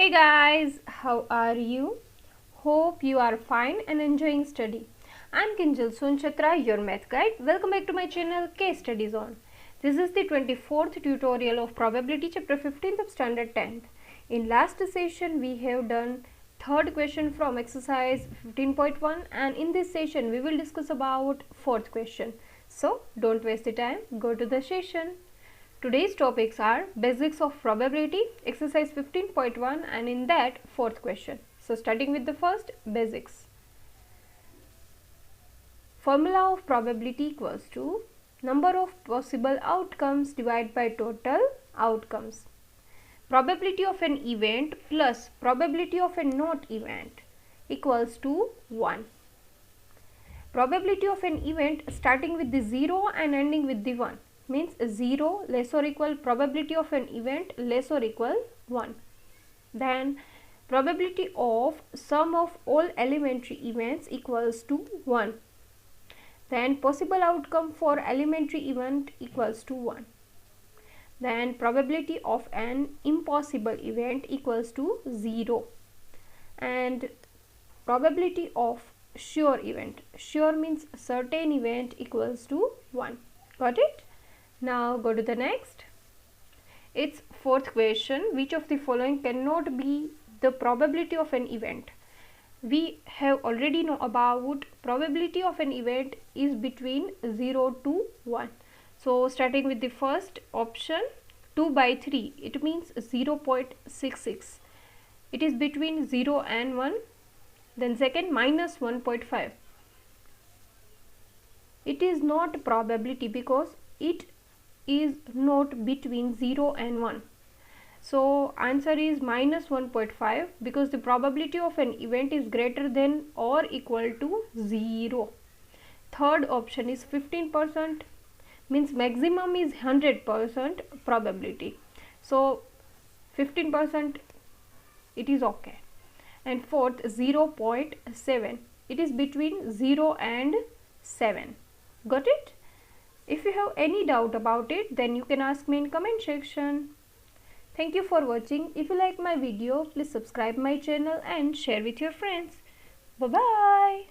Hey guys, how are you? Hope you are fine and enjoying study. I'm Kinjal Sunchatra, your math guide. Welcome back to my channel StudyZone. This is the 24th tutorial of Probability Chapter 15th of Standard 10th. In last session, we have done third question from exercise 15.1 and in this session, we will discuss about fourth question. So, don't waste the time, go to the session. Today's topics are basics of probability, exercise 15.1 and in that fourth question. So starting with the first, basics. Formula of probability equals to number of possible outcomes divided by total outcomes. Probability of an event plus probability of a not event equals to 1. Probability of an event starting with the 0 and ending with the 1. Means 0 less or equal probability of an event less or equal 1. Then probability of sum of all elementary events equals to 1. Then possible outcome for elementary event equals to 1. Then probability of an impossible event equals to 0. And probability of sure event, sure means certain event, equals to 1. Got it? Now go to the next. It's fourth question. Which of the following cannot be the probability of an event? We have already know about probability of an event is between 0 to 1. So starting with the first option, 2 by 3, it means 0.66. It is between 0 and 1. Then second, minus 1.5. It is not probability because it is not between 0 and 1. So answer is minus 1.5 because the probability of an event is greater than or equal to 0. Third option is 15%, means maximum is 100% probability. So 15% it is okay. And fourth, 0.7, it is between 0 and 7. Got it? If you have any doubt about it, then you can ask me in comment section. Thank you for watching. If you like my video, please subscribe my channel and share with your friends. Bye-bye.